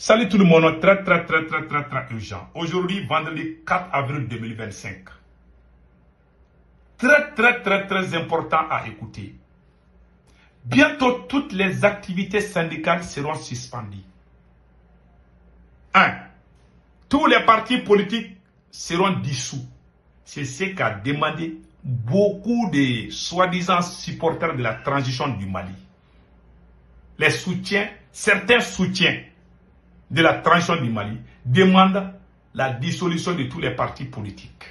Salut tout le monde, très urgent. Aujourd'hui, vendredi 4 avril 2025. Très important à écouter. Bientôt, toutes les activités syndicales seront suspendues. 1. Tous les partis politiques seront dissous. C'est ce qu'a demandé beaucoup de soi-disant supporters de la transition du Mali. Les soutiens, certains soutiens de la transition du Mali demandent la dissolution de tous les partis politiques.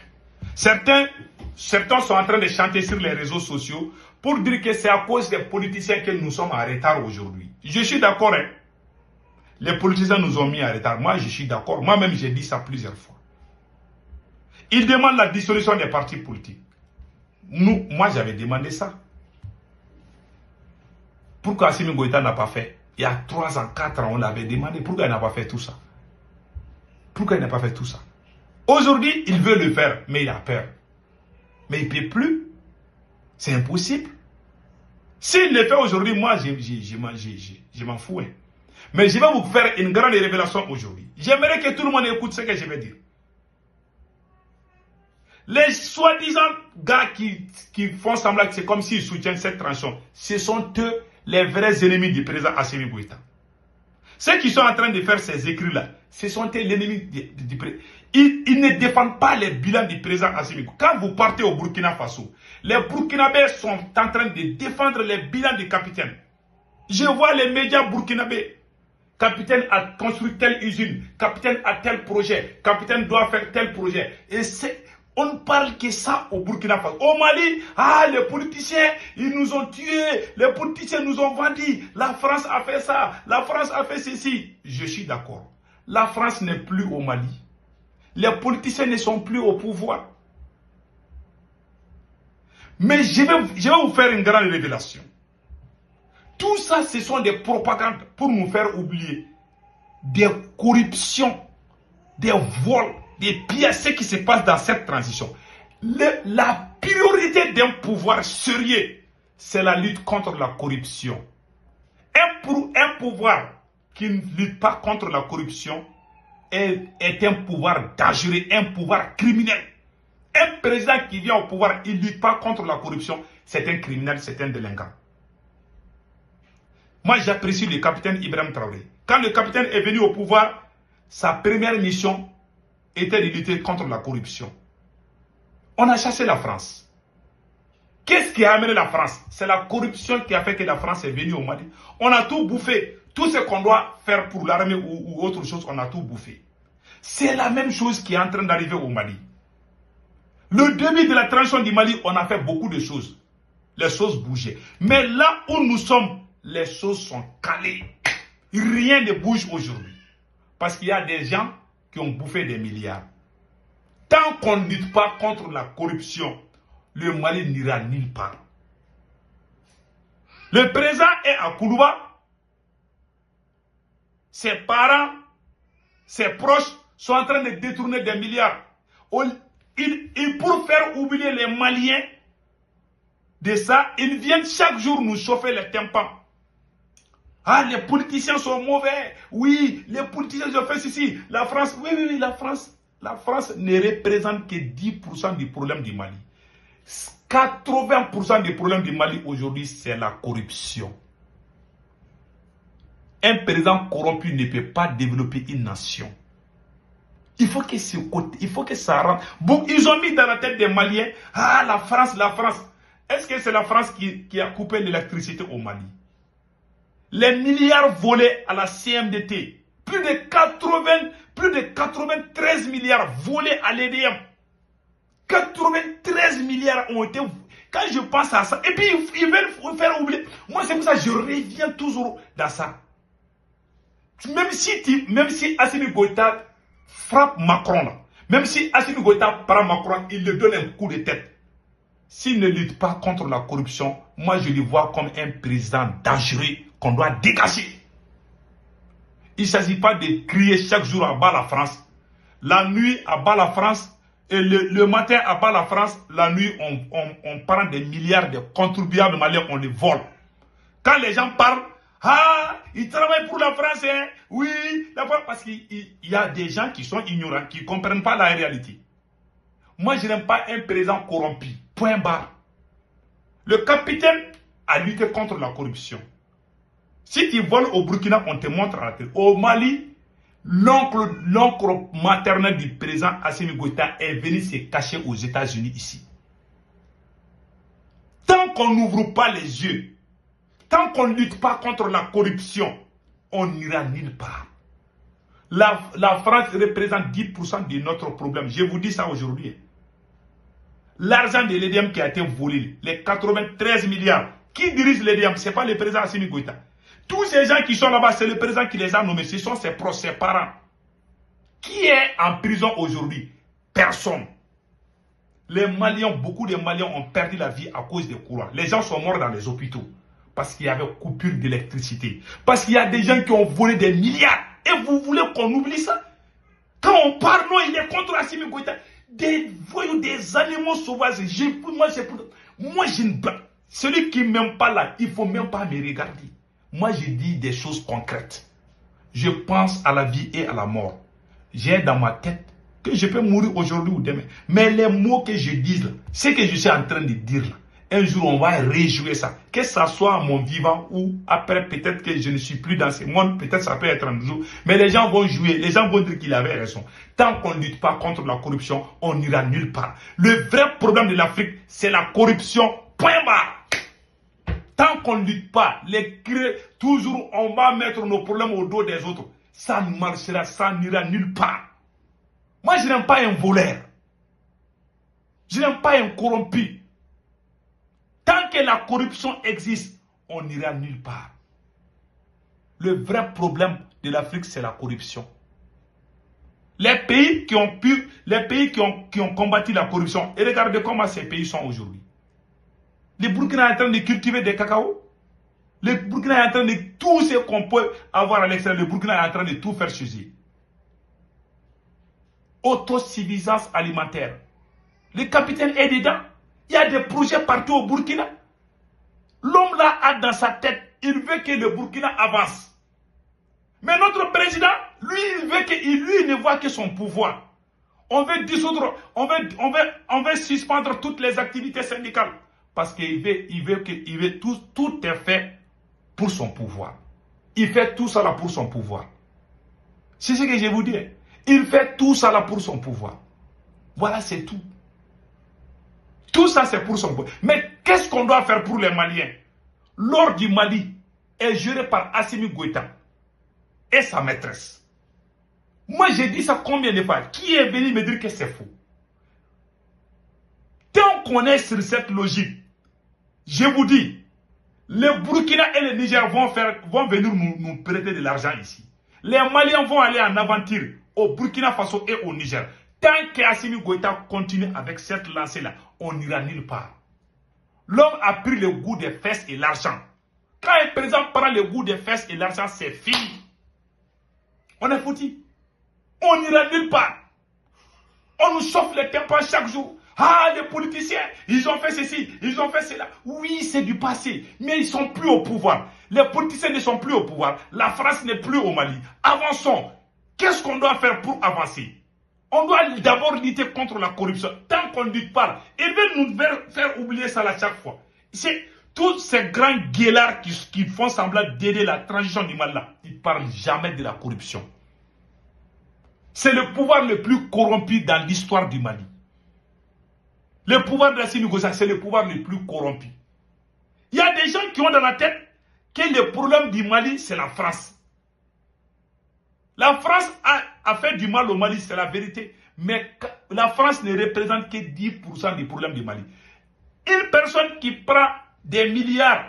Certains sont en train de chanter sur les réseaux sociaux pour dire que c'est à cause des politiciens que nous sommes en retard aujourd'hui. Je suis d'accord, hein? Les politiciens nous ont mis en retard. Moi, je suis d'accord. Moi-même, j'ai dit ça plusieurs fois. Ils demandent la dissolution des partis politiques. Moi, j'avais demandé ça. Pourquoi Assimi Goïta n'a pas fait? Il y a 3 ans, 4 ans, on l'avait demandé. Pourquoi il n'a pas fait tout ça? Pourquoi il n'a pas fait tout ça? Aujourd'hui, il veut le faire, mais il a peur. Mais il ne peut plus. C'est impossible. S'il le fait aujourd'hui, moi, je m'en fous. Hein. Mais je vais vous faire une grande révélation aujourd'hui. J'aimerais que tout le monde écoute ce que je vais dire. Les soi-disant gars qui font semblant que c'est comme s'ils soutiennent cette transition, ce sont eux les vrais ennemis du président Assimi Goïta. Ceux qui sont en train de faire ces écrits-là, ce sont eux l'ennemi du président. Ils ne défendent pas les bilans du président Assimi Goïta. Quand vous partez au Burkina Faso, les Burkinabés sont en train de défendre les bilans du capitaine. Je vois les médias burkinabés. Capitaine a construit telle usine, capitaine a tel projet, capitaine doit faire tel projet. Et on ne parle que ça au Burkina Faso. Au Mali, les politiciens, ils nous ont tués, les politiciens nous ont vendus, la France a fait ça, la France a fait ceci. Je suis d'accord. La France n'est plus au Mali. Les politiciens ne sont plus au pouvoir. Mais je vais vous faire une grande révélation. Tout ça, ce sont des propagandes pour nous faire oublier des corruptions, des vols, des pièces, ce qui se passe dans cette transition. La priorité d'un pouvoir sérieux, c'est la lutte contre la corruption. Un pouvoir qui ne lutte pas contre la corruption est un pouvoir dangereux, un pouvoir criminel. Un président qui vient au pouvoir, il ne lutte pas contre la corruption, c'est un criminel, c'est un délinquant. Moi, j'apprécie le capitaine Ibrahim Traoré. Quand le capitaine est venu au pouvoir, sa première mission était de lutter contre la corruption. On a chassé la France. Qu'est-ce qui a amené la France? C'est la corruption qui a fait que la France est venue au Mali. On a tout bouffé. Tout ce qu'on doit faire pour l'armée ou autre chose, on a tout bouffé. C'est la même chose qui est en train d'arriver au Mali. Le début de la transition du Mali, on a fait beaucoup de choses. Les choses bougeaient. Mais là où nous sommes, les choses sont calées. Rien ne bouge aujourd'hui. Parce qu'il y a des gens qui ont bouffé des milliards. Tant qu'on ne lutte pas contre la corruption, le Mali n'ira nulle part. Le président est à Koulouba. Ses parents, ses proches sont en train de détourner des milliards. Et pour faire oublier les Maliens de ça, ils viennent chaque jour nous chauffer les tympans. Les politiciens sont mauvais. Oui, les politiciens ont fait ceci. La France, oui, la France ne représente que 10% du problème du Mali. 80% du problème du Mali aujourd'hui, c'est la corruption. Un président corrompu ne peut pas développer une nation. Il faut que ça rentre. Bon, ils ont mis dans la tête des Maliens, la France. Est-ce que c'est la France qui a coupé l'électricité au Mali? Les milliards volés à la CMDT, plus de 93 milliards volés à l'EDM. 93 milliards ont été... Quand je pense à ça, et puis ils veulent faire oublier. Moi, c'est pour ça que je reviens toujours dans ça. Même si Assimi Goïta frappe Macron, là, même si Assimi Goïta prend Macron, il lui donne un coup de tête. S'il ne lutte pas contre la corruption, moi je le vois comme un président dangereux qu'on doit dégager. Il ne s'agit pas de crier chaque jour à bas la France. La nuit à bas la France et le matin à bas la France. La nuit on prend des milliards de contribuables maliens, on les vole. Quand les gens parlent, Ah, il travaille pour la France, hein? Oui, parce qu'il y a des gens qui sont ignorants, qui ne comprennent pas la réalité. Moi, je n'aime pas un président corrompu. Point barre. Le capitaine a lutté contre la corruption. Si tu voles au Burkina, on te montre à la télé. Au Mali, l'oncle maternel du président Assimi Goïta est venu se cacher aux États-Unis ici. Tant qu'on n'ouvre pas les yeux, tant qu'on ne lutte pas contre la corruption, on n'ira nulle part. La France représente 10% de notre problème. Je vous dis ça aujourd'hui. L'argent de l'EDM qui a été volé, les 93 milliards, qui dirige l'EDM? Ce n'est pas le président Assimi Goïta. Tous ces gens qui sont là-bas, c'est le président qui les a nommés. Ce sont ses proches, ses parents. Qui est en prison aujourd'hui? Personne. Les Maliens, beaucoup de Maliens ont perdu la vie à cause des courants. Les gens sont morts dans les hôpitaux. Parce qu'il y avait coupure d'électricité. Parce qu'il y a des gens qui ont volé des milliards. Et vous voulez qu'on oublie ça? Quand on parle, non, il est contre Assimi Goïta. Des voyous, des animaux sauvages. Moi, celui qui ne m'aime pas là, il ne faut même pas me regarder. Moi, je dis des choses concrètes. Je pense à la vie et à la mort. J'ai dans ma tête que je peux mourir aujourd'hui ou demain. Mais les mots que je dis là, ce que je suis en train de dire là, un jour on va réjouir ça. Que ça soit à mon vivant ou après peut-être que je ne suis plus dans ce monde, peut-être ça peut être un jour. Mais les gens vont jouer, les gens vont dire qu'il avait raison. Tant qu'on ne lutte pas contre la corruption, on n'ira nulle part. Le vrai problème de l'Afrique, c'est la corruption. Point barre. Tant qu'on ne lutte pas, toujours on va mettre nos problèmes au dos des autres. Ça ne marchera, ça n'ira nulle part. Moi, je n'aime pas un voleur. Je n'aime pas un corrompu. Tant que la corruption existe, on n'ira nulle part. Le vrai problème de l'Afrique, c'est la corruption. Les pays qui ont combattu la corruption, et regardez comment ces pays sont aujourd'hui. Le Burkina est en train de cultiver des cacao. Le Burkina est en train de tout ce qu'on peut avoir à l'extérieur. Le Burkina est en train de tout faire chez eux. Autosuffisance alimentaire. Le capitaine est dedans. Il y a des projets partout au Burkina. L'homme là a dans sa tête, il veut que le Burkina avance. Mais notre président, lui, il ne voit que son pouvoir. On veut dissoudre, on veut suspendre toutes les activités syndicales. Parce qu'il veut tout est fait pour son pouvoir. Il fait tout ça là pour son pouvoir. C'est ce que je vous dis. Il fait tout ça là pour son pouvoir. Voilà, c'est tout. Tout ça, c'est pour son pouvoir. Mais qu'est-ce qu'on doit faire pour les Maliens? L'or du Mali est géré par Assimi Goïta et sa maîtresse. Moi, j'ai dit ça combien de fois? Qui est venu me dire que c'est faux? Tant qu'on est sur cette logique, je vous dis, le Burkina et le Niger vont venir nous prêter de l'argent ici. Les Maliens vont aller en aventure au Burkina Faso et au Niger. Tant qu'Assimi Goïta continue avec cette lancée-là, on n'ira nulle part. L'homme a pris le goût des fesses et l'argent. Quand un président prend le goût des fesses et l'argent, c'est fini. On est foutu. On n'ira nulle part. On nous chauffe les tympans chaque jour. Ah, les politiciens, ils ont fait ceci, ils ont fait cela. Oui, c'est du passé, mais ils ne sont plus au pouvoir. Les politiciens ne sont plus au pouvoir. La France n'est plus au Mali. Avançons. Qu'est-ce qu'on doit faire pour avancer? On doit d'abord lutter contre la corruption. Tant qu'on ne lutte pas, ils veulent nous faire oublier ça à chaque fois. C'est tous ces grands guélards qui font semblant d'aider la transition du Mali là. Ils ne parlent jamais de la corruption. C'est le pouvoir le plus corrompu dans l'histoire du Mali. Le pouvoir de Assimi Goïta, c'est le pouvoir le plus corrompu. Il y a des gens qui ont dans la tête que le problème du Mali, c'est la France. La France a fait du mal au Mali, c'est la vérité. Mais la France ne représente que 10% des problèmes du Mali. Une personne qui prend des milliards,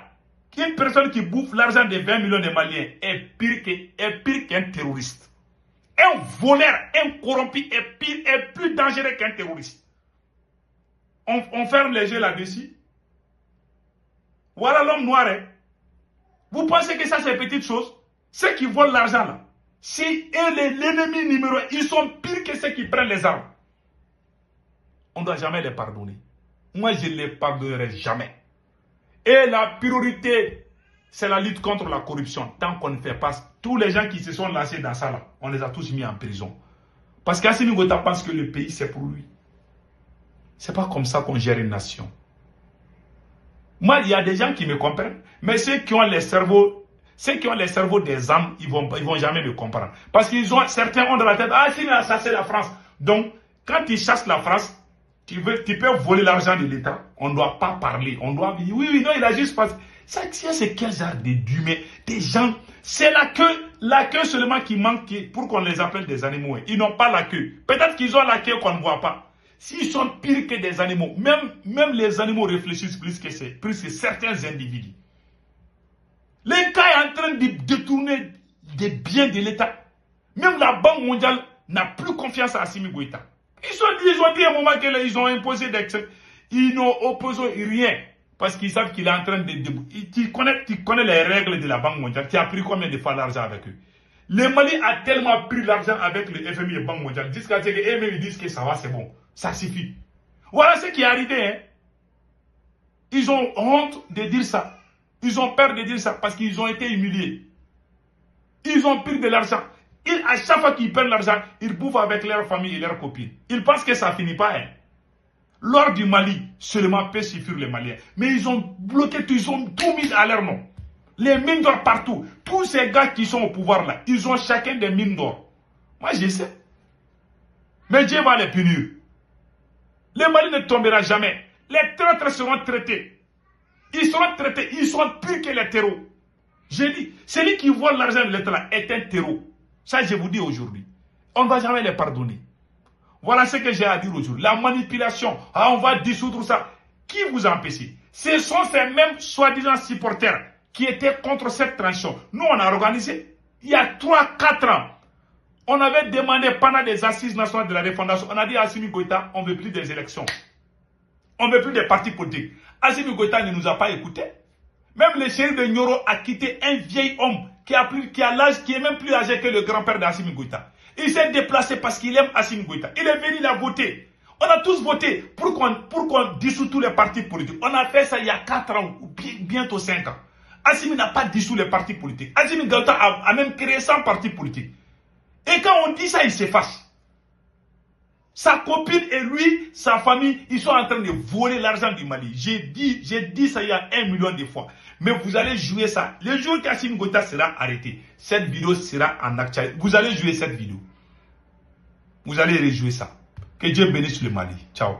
une personne qui bouffe l'argent de 20 millions de Maliens est pire qu'un terroriste. Un voleur, un corrompu est plus dangereux qu'un terroriste. On ferme les yeux là-dessus. Voilà l'homme noir. Hein? Vous pensez que ça c'est petite chose? Ceux qui volent l'argent là, c'est l'ennemi numéro 1. Ils sont pires que ceux qui prennent les armes. On ne doit jamais les pardonner. Moi je ne les pardonnerai jamais. Et la priorité c'est la lutte contre la corruption. Tant qu'on ne fait pas, tous les gens qui se sont lancés dans ça, là, on les a tous mis en prison. Parce qu'Assimi Goïta pense que le pays, c'est pour lui. C'est pas comme ça qu'on gère une nation. Moi, il y a des gens qui me comprennent, mais ceux qui ont les cerveaux des âmes, ils vont jamais me comprendre. Parce qu'ils ont, certains ont dans la tête, ah, si, ça c'est la France. Donc, quand ils chassent la France, tu peux voler l'argent de l'État. On ne doit pas parler. On doit dire, oui, non, il a juste passé. Ça, c'est quel genre d'humains, des gens. C'est la queue seulement qui manque pour qu'on les appelle des animaux. Ils n'ont pas la queue. Peut-être qu'ils ont la queue qu'on ne voit pas. S'ils sont pires que des animaux, même les animaux réfléchissent plus que certains individus. L'État est en train de détourner des biens de l'État. Même la Banque mondiale n'a plus confiance à Assimi Goïta. Ils ont dit à un moment qu'ils ont imposé des... Ils n'ont opposé rien. Parce qu'ils savent qu'il est en train de... Tu connais les règles de la Banque mondiale. Tu as pris combien de fois l'argent avec eux? Le Mali a tellement pris l'argent avec le FMI et la Banque mondiale. Jusqu'à ce qu'eux-mêmes disent que ça va, c'est bon. Ça suffit. Voilà ce qui est arrivé. Hein. Ils ont honte de dire ça. Ils ont peur de dire ça parce qu'ils ont été humiliés. Ils ont pris de l'argent. À chaque fois qu'ils perdent l'argent, ils bouffent avec leur famille et leurs copines. Ils pensent que ça ne finit pas. Hein. L'or du Mali seulement peut suffire les Maliens. Mais ils ont bloqué tout, ils ont tout mis à leur nom. Les mines d'or partout. Tous ces gars qui sont au pouvoir là, ils ont chacun des mines d'or. Moi je sais. Mais Dieu va les punir. Le Mali ne tombera jamais. Les traîtres seront traités. Ils seront traités. Ils sont pires que les terreaux. J'ai dit, celui qui vole l'argent de l'État est un terreau. Ça, je vous dis aujourd'hui. On ne va jamais les pardonner. Voilà ce que j'ai à dire aujourd'hui. La manipulation. Ah, on va dissoudre ça. Qui vous a empêché? Ce sont ces mêmes soi-disant supporters qui étaient contre cette transition. Nous, on a organisé. Il y a 3-4 ans. On avait demandé pendant des assises nationales de la refondation. On a dit à Assimi Goïta, on ne veut plus des élections. On ne veut plus des partis politiques. Assimi Goïta ne nous a pas écoutés. Même le shérif de Nioro a quitté un vieil homme qui a l'âge, qui est même plus âgé que le grand-père d'Assimi Goïta. Il s'est déplacé parce qu'il aime Assimi Goïta. Il est venu, il a voté. On a tous voté pour qu'on dissout tous les partis politiques. On a fait ça il y a 4 ans, ou bientôt 5 ans. Assimi n'a pas dissous les partis politiques. Assimi Goïta a même créé 100 partis politiques. Et quand on dit ça, il s'efface. Sa copine et lui, sa famille, ils sont en train de voler l'argent du Mali. J'ai dit ça il y a 1 million de fois. Mais vous allez jouer ça. Le jour qu'Assimi Goïta sera arrêté, cette vidéo sera en actualité. Vous allez jouer cette vidéo. Vous allez rejouer ça. Que Dieu bénisse le Mali. Ciao.